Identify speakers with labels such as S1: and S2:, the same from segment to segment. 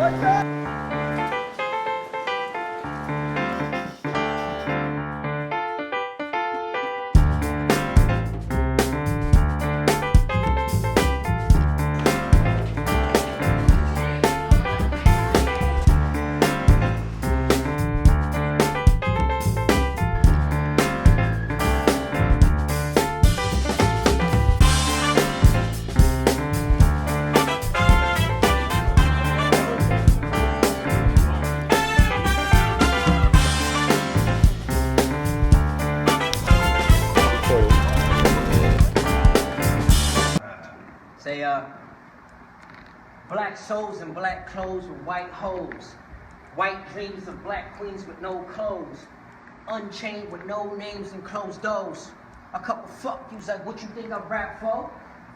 S1: Say, black souls in black clothes with white hoes. White dreams of black queens with no clothes. Unchained with no names and closed doors. A couple fuck yous like what you think I rap for?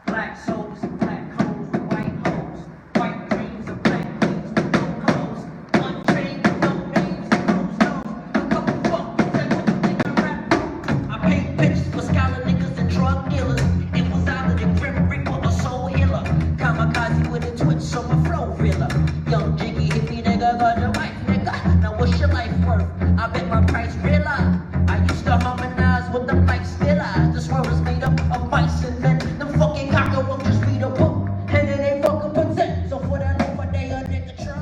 S1: Black souls in black clothes with white hoes. White dreams of black queens with no clothes. Unchained with no names and closed doors. A couple fuck yous like what you think I rap for? I paint pictures for scholar niggas and drug dealers. It was either the Grim Reaper or Soul Healer. Kamikaze with a twitch, so my flow realer. Young jiggy hippie nigga got your wife, nigga. Now what's your life worth? I bet my price realer. I used to harmonize with the mic still. This world is made up of mice and men. Them fucking cockroaches read a book, and then they fucking pretend. So for that over day, a nigga try.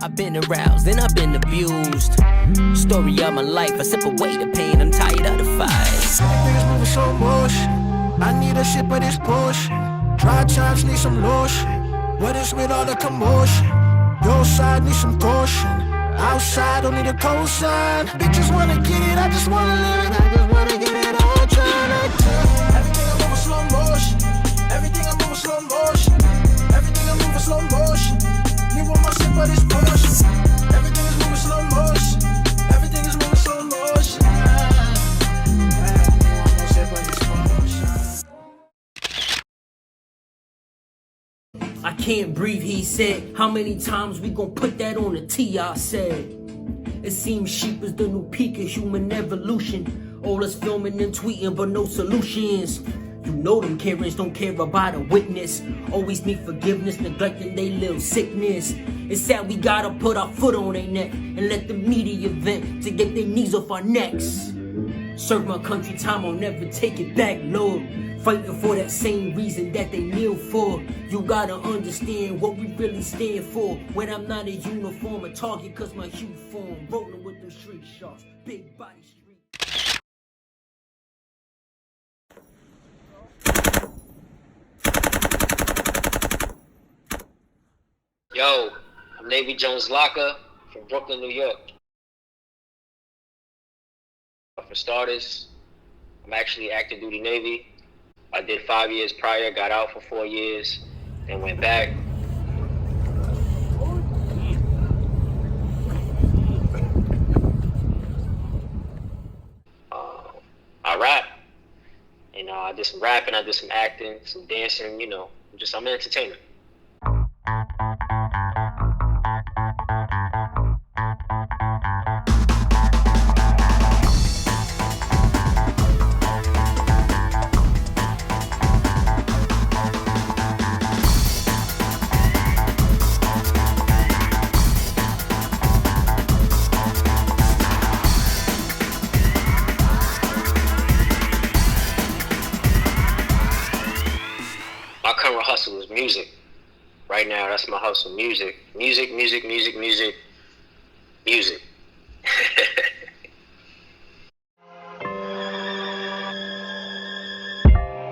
S2: I've been aroused and I've been abused. Story of my life, I sip away the pain. I'm tired of the fights.
S3: Niggas moving slow motion. I need a sip of this potion. Dry times need some lotion. What is with all the commotion? Your side need some caution. Outside don't need a cosign. Bitches wanna get it, I just wanna live it. I just wanna get it all trying to everything I move in slow motion. Everything I move in slow motion. Everything I move in slow motion. You want my sip of this potion. Everything is moving slow motion. Everything is moving slow motion.
S2: I can't breathe, he said. How many times we gon' put that on the T, I said. It seems sheep is the new peak of human evolution. All us filming and tweeting, but no solutions. You know them Karens don't care about a witness. Always need forgiveness, neglecting they little sickness. It's sad we gotta put our foot on their neck and let the media vent to get their knees off our necks. Serve my country time, I'll never take it back, Lord. Fighting for that same reason that they kneel for. You gotta understand what we really stand for. When I'm not a uniform, a target cause my hue form. Rolling with them street sharks, big body street.
S4: Yo, I'm Navy Jones Locker from Brooklyn, New York. For starters, I'm actually active duty Navy. I did 5 years prior, got out for 4 years, then went back. I rap. You know, I did some rapping, I did some acting, some dancing, you know, I'm an entertainer. My current hustle is music. Right now, that's my hustle, music. Music.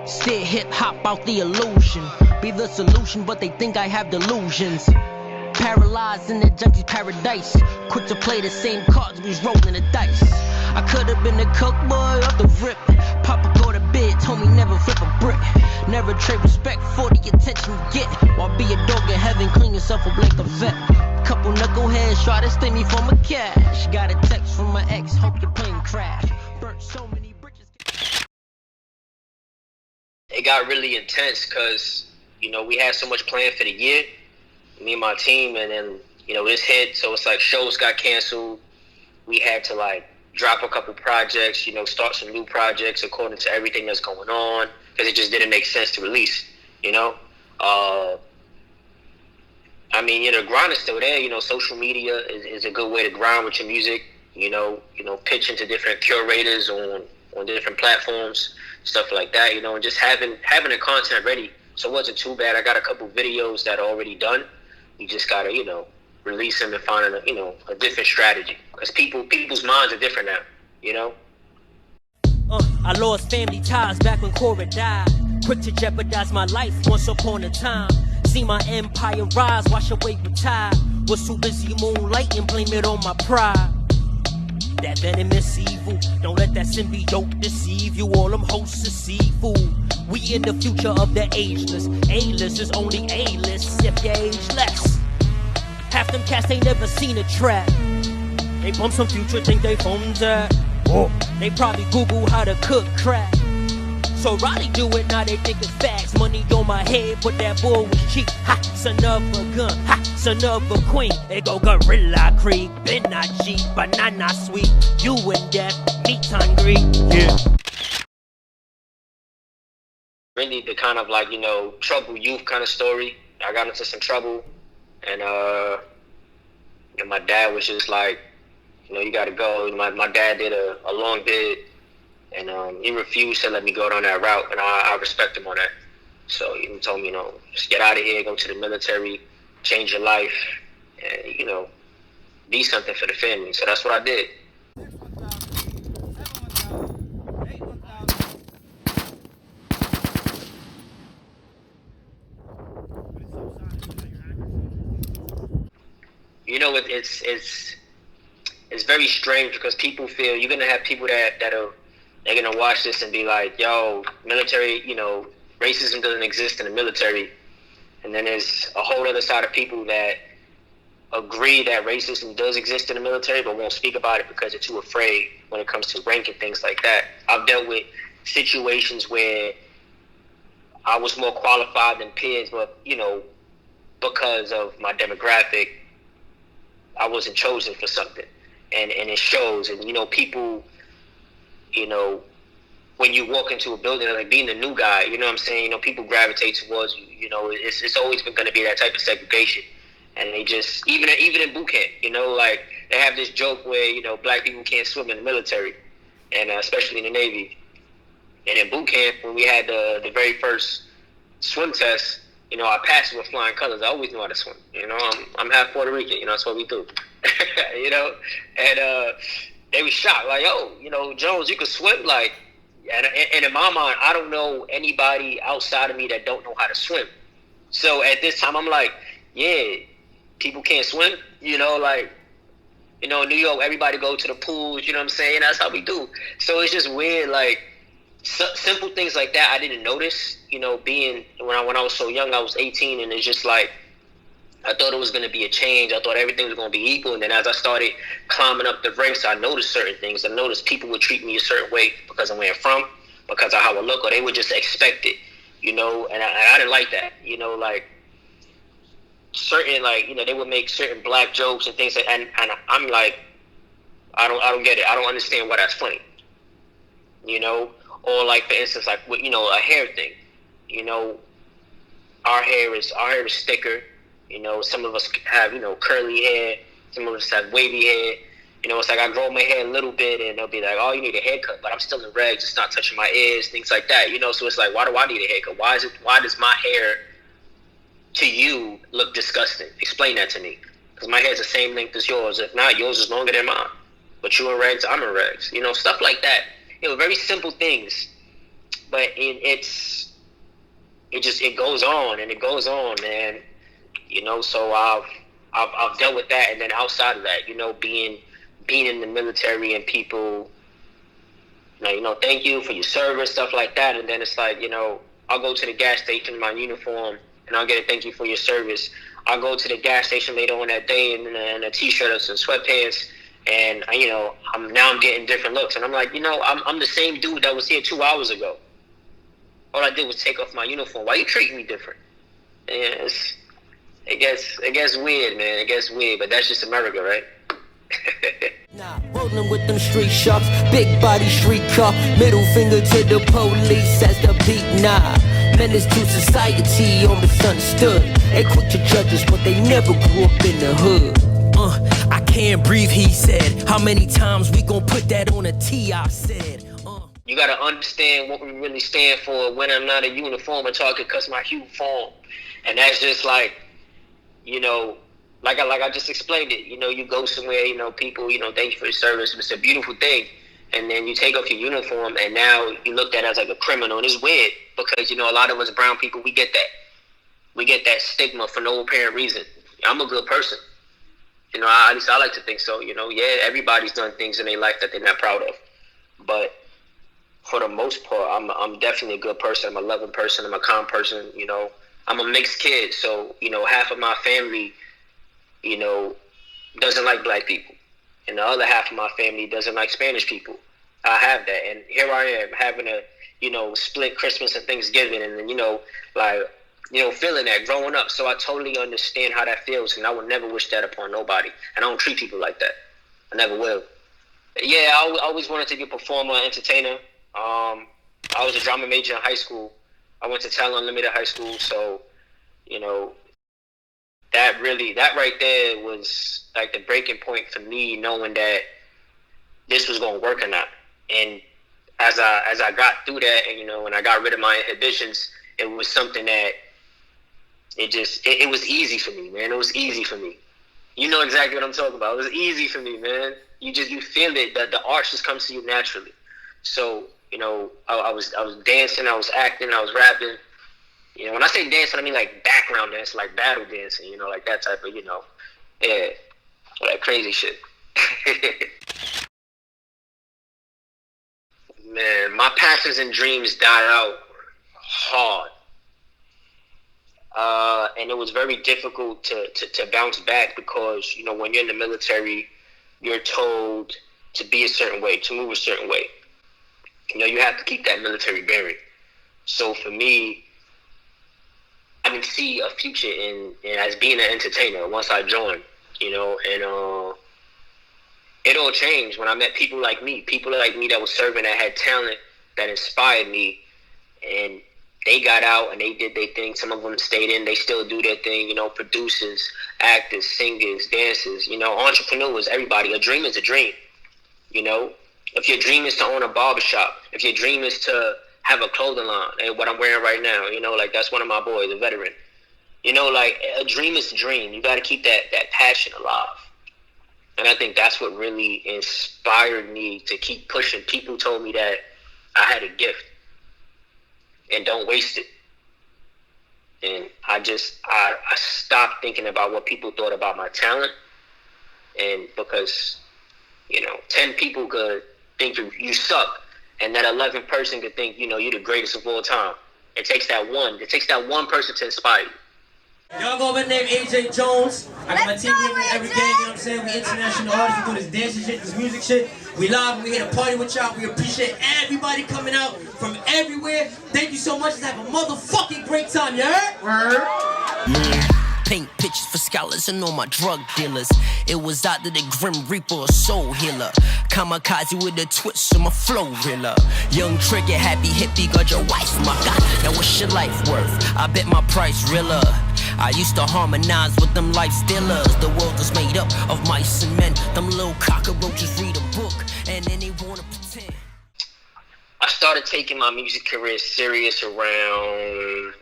S2: Sit hip-hop out the illusion. Be the solution, but they think I have delusions. Paralyzed in the junkie's paradise. Quick to play the same cards, we was rolling the dice. I could've been the cook boy off the rip. Papa go to bed, told me never flip a brick. Never trade respect for the attention you get. While be a dog in heaven, clean yourself up like a vet. Couple knuckleheads try to steal me from a cash. Got a text from my ex, hope your plane crash. Burnt so many bridges.
S4: It got really intense because, you know, we had so much planned for the year, me and my team, and then, you know, this hit, so it's like shows got canceled. We had to like drop a couple projects, you know, start some new projects according to everything that's going on, because it just didn't make sense to release, you know. I mean, you know, the grind is still there. You know, social media is a good way to grind with your music. You know, pitching to different curators on different platforms, stuff like that. You know, and just having the content ready. So it wasn't too bad. I got a couple videos that are already done. You just gotta, you know, release them and find a different strategy. Because people's minds are different now. You know.
S2: I lost family ties back when Cora died. Quick to jeopardize my life once upon a time. See my empire rise, wash away with tide. Was too busy moonlighting, blame it on my pride. That venomous evil, don't let that symbiote deceive you. All them hosts are seafood. We in the future of the ageless. A-list is only A-list if you age less. Half them cats ain't never seen a trap. They bump some future, think they phones that. They probably Google how to cook crack. So Raleigh do it, now they think it's facts. Money on my head, but that bull was cheap. Ha, son of a gun, ha, son of a queen. They go Gorilla Creek, been not cheap, banana sweet. You and death, meat hungry, yeah.
S4: Really the kind of like, you know, trouble youth kind of story. I got into some trouble, and my dad was just like, you know, you gotta go. My dad did a long bid, and he refused to let me go down that route, and I respect him on that. So he told me, you know, just get out of here, go to the military, change your life, and, you know, be something for the family. So that's what I did. You know, it's very strange because people feel you're gonna have people they're gonna watch this and be like, yo, military, you know, racism doesn't exist in the military. And then there's a whole other side of people that agree that racism does exist in the military but won't speak about it because they're too afraid when it comes to rank and things like that. I've dealt with situations where I was more qualified than peers, but, you know, because of my demographic, I wasn't chosen for something. And it shows. And, you know, people, you know, when you walk into a building, like being the new guy, you know what I'm saying? You know, people gravitate towards you. You know, it's always been going to be that type of segregation. And they just, even in boot camp, you know, like they have this joke where, you know, black people can't swim in the military, and especially in the Navy. And in boot camp, when we had the very first swim test, you know, I passed with flying colors. I always knew how to swim. You know, I'm half Puerto Rican. You know, that's what we do. You know, and they were shocked, like, yo, you know, Jones, you could swim, like, and in my mind, I don't know anybody outside of me that don't know how to swim. So at this time, I'm like, yeah, people can't swim. You know, like, you know, in New York, everybody go to the pools. You know what I'm saying? That's how we do. So it's just weird, like. Simple things like that I didn't notice, you know, being when I was so young. I was 18, and it's just like I thought it was going to be a change. I thought everything was going to be equal, and then as I started climbing up the ranks, I noticed certain things. I noticed people would treat me a certain way because of where I'm from, because of how I look, or they would just expect it, you know, and I didn't like that, you know, like certain, like, you know, they would make certain black jokes and things, and I'm like, I don't get it. I don't understand why that's funny, you know. Or like, for instance, like, you know, a hair thing. You know, our hair is thicker. You know, some of us have, you know, curly hair. Some of us have wavy hair. You know, it's like I grow my hair a little bit, and they'll be like, "Oh, you need a haircut," but I'm still in regs. It's not touching my ears, things like that. You know, so it's like, why do I need a haircut? Why does my hair to you look disgusting? Explain that to me. Because my hair's the same length as yours. If not, yours is longer than mine. But you in regs, I'm in regs. You know, stuff like that. You know, very simple things, but it goes on and it goes on, man. You know, so I've dealt with that, and then outside of that, you know, being in the military and people, you know, thank you for your service, stuff like that, and then it's like, you know, I'll go to the gas station in my uniform and I'll get a thank you for your service. I'll go to the gas station later on that day in a t-shirt or some sweatpants. And, you know, I'm getting different looks. And I'm like, you know, I'm the same dude that was here 2 hours ago. All I did was take off my uniform. Why you treating me different? And it gets weird, man. It gets weird, but that's just America, right?
S2: Nah, rolling with them street sharks, big body street car, middle finger to the police as the beat, nah. menace to society or misunderstood. They quick to judge us, but they never grew up in the hood. I can't breathe, he said. How many times we gon' put that on a T, I said.
S4: You gotta understand what we really stand for when I'm not a uniform and talking cause my hue form. And that's just like, you know, like I just explained it. You know, you go somewhere, you know, people, you know, thank you for your service. It's a beautiful thing. And then you take off your uniform and now you looked at as like a criminal. And it's weird because, you know, a lot of us brown people, we get that. We get that stigma for no apparent reason. I'm a good person. You know, at least I like to think so. You know, yeah, everybody's done things in their life that they're not proud of. But for the most part, I'm definitely a good person. I'm a loving person. I'm a calm person. You know, I'm a mixed kid. So, you know, half of my family, you know, doesn't like black people. And the other half of my family doesn't like Spanish people. I have that. And here I am having a, you know, split Christmas and Thanksgiving. And then, you know, like, you know, feeling that growing up. So I totally understand how that feels. And I would never wish that upon nobody. And I don't treat people like that. I never will. Yeah, I always wanted to be a performer, entertainer. I was a drama major in high school. I went to Talent Unlimited High School. So, you know, that right there was like the breaking point for me, knowing that this was going to work or not. And as I got through that, and, you know, when I got rid of my inhibitions, it was something that it was easy for me, man. It was easy for me. You know exactly what I'm talking about. It was easy for me, man. You feel it, that the art just comes to you naturally. So, you know, I was dancing, I was acting, I was rapping. You know, when I say dancing, I mean like background dance, like battle dancing, you know, like that type of, you know, yeah, like crazy shit. Man, my passions and dreams died out hard. And it was very difficult to bounce back because, you know, when you're in the military, you're told to be a certain way, to move a certain way. You know, you have to keep that military bearing. So for me, I didn't see a future in as being an entertainer once I joined, you know, and it all changed when I met people like me that was serving, that had talent, that inspired me, and they got out and they did their thing. Some of them stayed in, they still do their thing, you know, producers, actors, singers, dancers, you know, entrepreneurs, everybody. A dream is a dream, you know. If your dream is to own a barbershop, if your dream is to have a clothing line, and what I'm wearing right now, you know, like that's one of my boys, a veteran. You know, like a dream is a dream. You got to keep that passion alive. And I think that's what really inspired me to keep pushing. People told me that I had a gift and don't waste it. And I stopped thinking about what people thought about my talent. And because, you know, 10 people could think you suck, and that 11th person could think, you know, you're the greatest of all time. It takes that one person to inspire you.
S2: Y'all go by the name AJ Jones. I got my team here with me every day, you know what I'm saying? We international artists, we do this dancing shit, this music shit. We live, we here to party with y'all. We appreciate everybody coming out from everywhere. Thank you so much. Let's have a motherfucking great time, you heard? Word. Paint pictures for scholars and all my drug dealers. It was either the Grim Reaper or Soul Healer. Kamikaze with a twist on my flow riller. Young trigger, happy hippie, got your wife, my God. Now what's your life worth? I bet my price realer. I used to harmonize with them life stealers. The world is made up of mice and men. Them little cockroaches read a book and then they wanna pretend.
S4: I started taking my music career serious around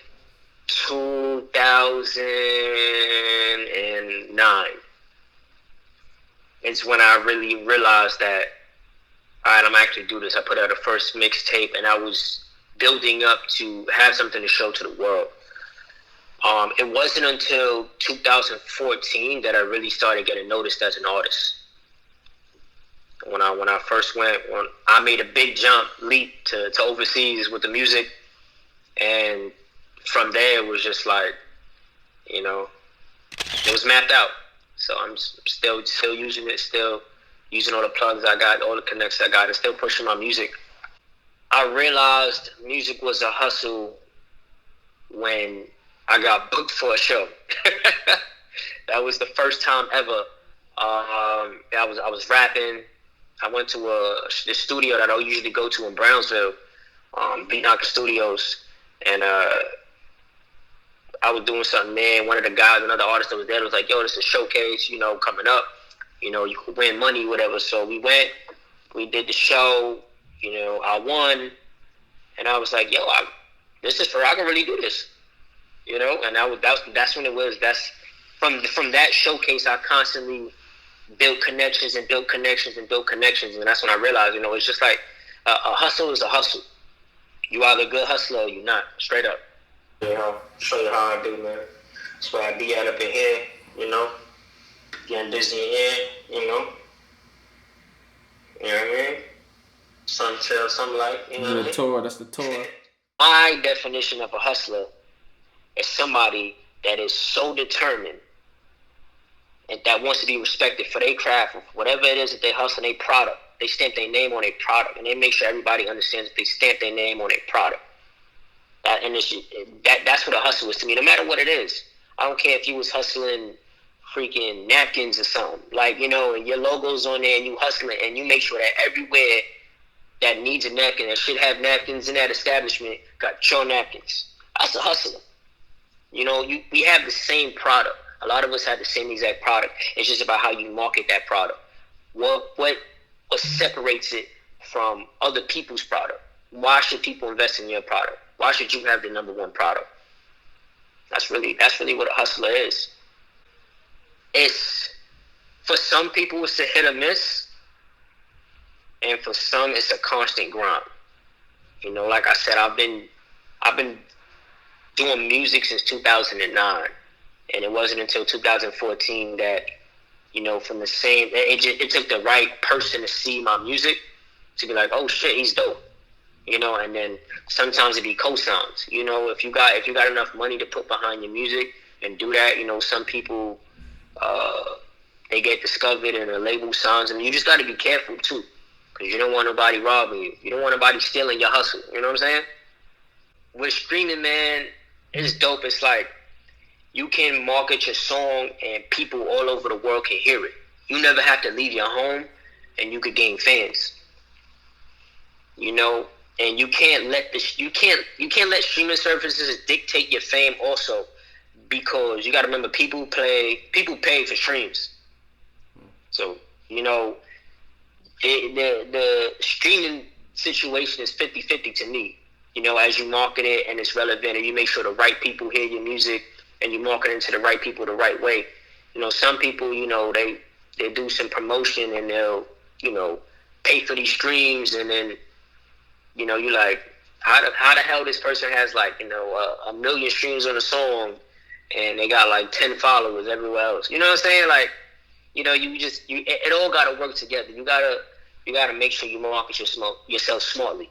S4: 2009. It's when I really realized that, all right, I'm actually do this. I put out a first mixtape, and I was building up to have something to show to the world. It wasn't until 2014 that I really started getting noticed as an artist. When I first went, I made a big leap to overseas with the music, and from there, it was just like, you know, it was mapped out. So I'm still using it, still using all the plugs I got, all the connects I got, and still pushing my music. I realized music was a hustle when I got booked for a show. That was the first time ever. I was rapping. I went to the studio that I usually go to in Brownsville, Beat Knocker Studios. And I was doing something there. One of the guys, another artist that was there, was like, "Yo, this is a showcase, coming up. You could win money, whatever." So we went. We did the show. I won, and I was like, "Yo, this is for I can really do this." And that's when it was. That's from that showcase. I constantly built connections and built connections and built connections, and that's when I realized, it's just like a hustle is a hustle. You either a good hustler or you not. Straight up. Show you how I do, man. That's why I be at up in here, getting busy in here, You know what I mean? Some chill, some light,
S5: The tour, that's the tour.
S4: My definition of a hustler is somebody that is so determined and that wants to be respected for their craft, whatever it is that they hustle, their product. They stamp their name on their product, and they make sure everybody understands that they stamp their name on their product. That's what a hustle is to me, no matter what it is. I don't care if you was hustling freaking napkins or something. And your logo's on there and you hustling and you make sure that everywhere that needs a napkin, that should have napkins in that establishment, got your napkins. That's a hustler. We have the same product. A lot of us have the same exact product. It's just about how you market that product. What separates it from other people's product? Why should people invest in your product? Why should you have the number one product? That's really what a hustler is. It's, for some people, it's a hit or miss, and for some, it's a constant grind. Like I said, I've been doing music since 2009, and it wasn't until 2014 that, from the same, it took the right person to see my music to be like, oh shit, he's dope. And then sometimes it be cosigns. If you got enough money to put behind your music and do that, some people, they get discovered and a label signs them. You just got to be careful too, because you don't want nobody robbing you. You don't want nobody stealing your hustle. You know what I'm saying? With streaming, man, it's dope. It's like you can market your song and people all over the world can hear it. You never have to leave your home and you could gain fans. And you can't let streaming services dictate your fame also, because you got to remember people pay for streams. So the streaming situation is 50-50 to me. As you market it and it's relevant and you make sure the right people hear your music and you market it to the right people the right way. Some people, they do some promotion and they'll, pay for these streams, and then you're like, how the hell this person has a million streams on a song and they got 10 followers everywhere else? You know what I'm saying? It all gotta work together. You gotta make sure you market yourself smartly.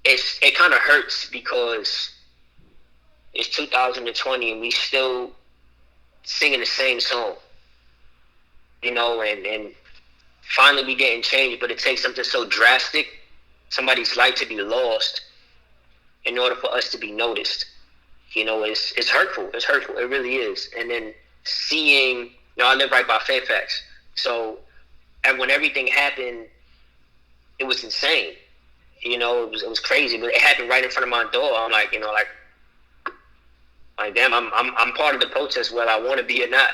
S4: It kind of hurts because it's 2020 and we still singing the same song. And finally we getting changed, but it takes something so drastic, somebody's life to be lost, in order for us to be noticed. It's hurtful. It's hurtful. It really is. And then seeing, I live right by Fairfax. So, and when everything happened, it was insane. It was crazy, but it happened right in front of my door. I'm like, damn, I'm part of the protest, whether I want to be or not.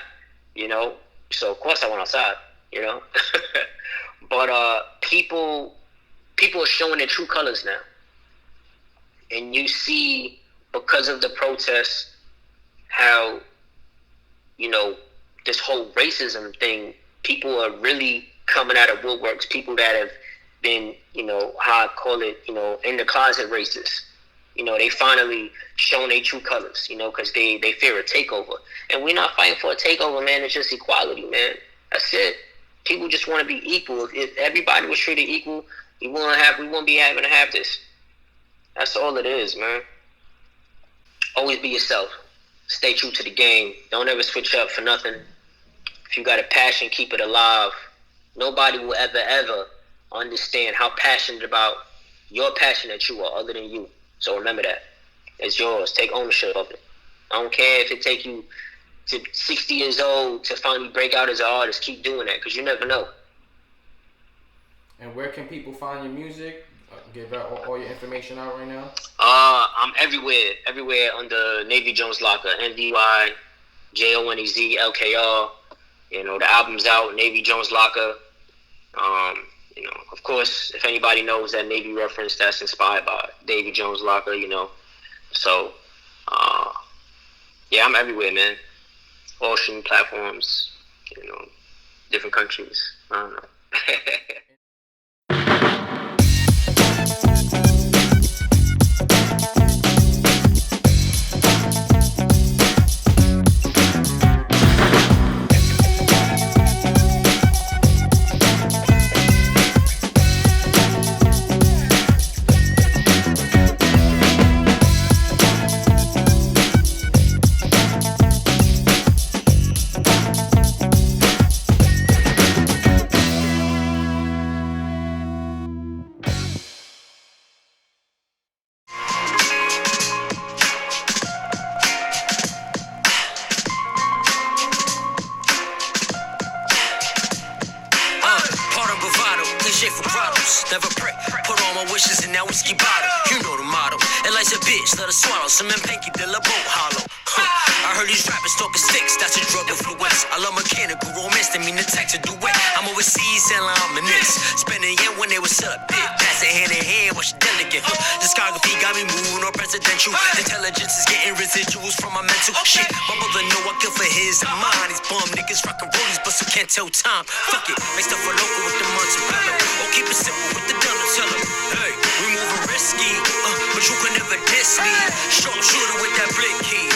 S4: So of course I went outside. But people are showing their true colors now. And you see, because of the protests, how, this whole racism thing, people are really coming out of woodworks. People that have been, how I call it, in the closet racists. They finally shown their true colors, because they fear a takeover. And we're not fighting for a takeover, man. It's just equality, man. That's it. People just want to be equal. If everybody was treated equal, we won't be having to have this. That's all it is, man. Always be yourself. Stay true to the game. Don't ever switch up for nothing. If you got a passion, keep it alive. Nobody will ever understand how passionate about your passion that you are, other than you. So remember that. It's yours. Take ownership of it. I don't care if it take you to 60 years old to finally break out as an artist. Keep doing that, because you never know.
S5: And where can people find your music? give out all your information out right now?
S4: I'm everywhere under Navy Jones Locker, NDYJONEZLKR. You know, the album's out, Navy Jones Locker. You know, of course, if anybody knows that Navy reference, that's inspired by Davy Jones Locker, you know. So, yeah, I'm everywhere, man. All streaming platforms, you know, different countries. I don't know.
S2: Never pray, put all my wishes in that whiskey bottle. You know the motto. And life's a bitch, let her swallow. Some men panky, de la boat hollow. I heard these rappers talking sticks, that's a drug influence. I love mechanical romance, they mean the text to duet. I'm overseas selling almanacs, spending yen when they was up big. Passing hand in hand, watch delicate. Discography got me moving on presidential. Intelligence is getting residuals from my mental shit. My brother know I kill for his and mine. These bum niggas rockin' rollies, but some can't tell time. Fuck it, make stuff for local with the mozzarella. Or keep it simple with the Donatella. Hey, we moving risky, but you can never diss me. Sharp shooter with that blick key.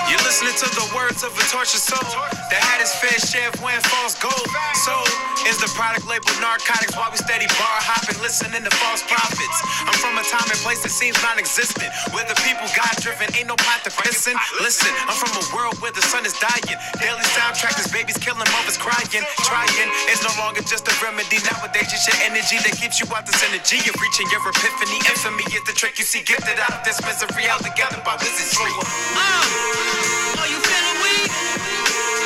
S6: You're listening to the words of a tortured soul that had his fair share of when false gold. So is the product labeled narcotics while we steady bar hopping, listening to false prophets. I'm from a time and place that seems non-existent, where the people God driven, ain't no plot to pissing. Listen, I'm from a world where the sun is dying. Daily soundtrack is babies killing, mothers crying. Trying is no longer just a remedy. Nowadays it's your energy that keeps you out the synergy of reaching your epiphany. Infamy is the trick you see gifted out of this misery, held together by wizardry.
S2: Are you feeling weak?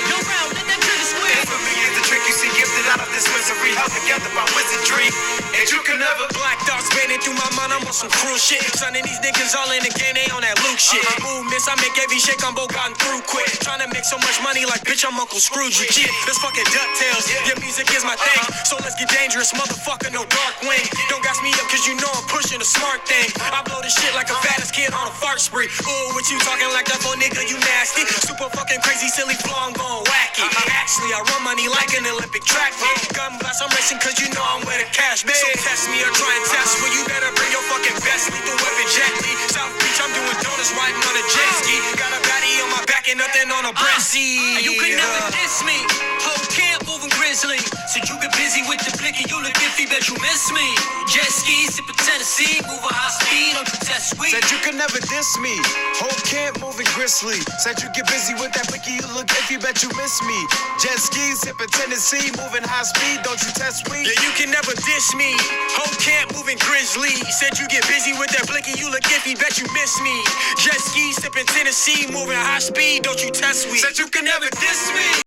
S2: Yo, round, let that trigger squeeze.
S6: Infamy is the trick you see gifted out of this misery, held together by wizardry. And you can never
S3: Black thoughts spinning through my mind, I'm on some cruel shit. Son of these niggas all in the game, they on that Luke shit. Movements, I make every shake, I'm both gotten through quick. Trying to make so much money like bitch, I'm Uncle Scrooge. Shit, this fucking DuckTales. Your music is my thing, so let's get dangerous, motherfucker, no dark wing. Don't gas me up, cause you know I'm pushing a smart thing. I blow this shit like a fattest kid on a fart spree. Ooh, what you talking like that for, nigga, you nasty. Super fucking crazy, silly flow, I'm going wacky. Actually, I run money like an Olympic track meet. Gun blast, I'm racing cause you know I'm where the cash be. So test me or try and test me, you better bring your fucking best. Lethal weapon gently. South Beach, I'm doing donuts riding on a jet ski. Got a baddie on my back and nothing on a breasty.
S2: You can never diss me. Whole camp moving grizzly. Said you get busy with the blicky, you look iffy, bet you miss me. Jet ski, sipping Tennessee, moving high speed, don't you test sweet.
S6: said you could never diss me. Whole camp moving grizzly. Said you get busy with that blicky, you look iffy, bet you miss me. Jet skis, sipping Tennessee, moving high speed, don't you test sweet.
S3: Yeah, you can never diss me. Whole camp moving grizzly. Said you get busy with that blicky, you look iffy, bet you miss me. Jet ski, sipping Tennessee, moving high speed, don't you test sweet.
S6: Said you can never diss me.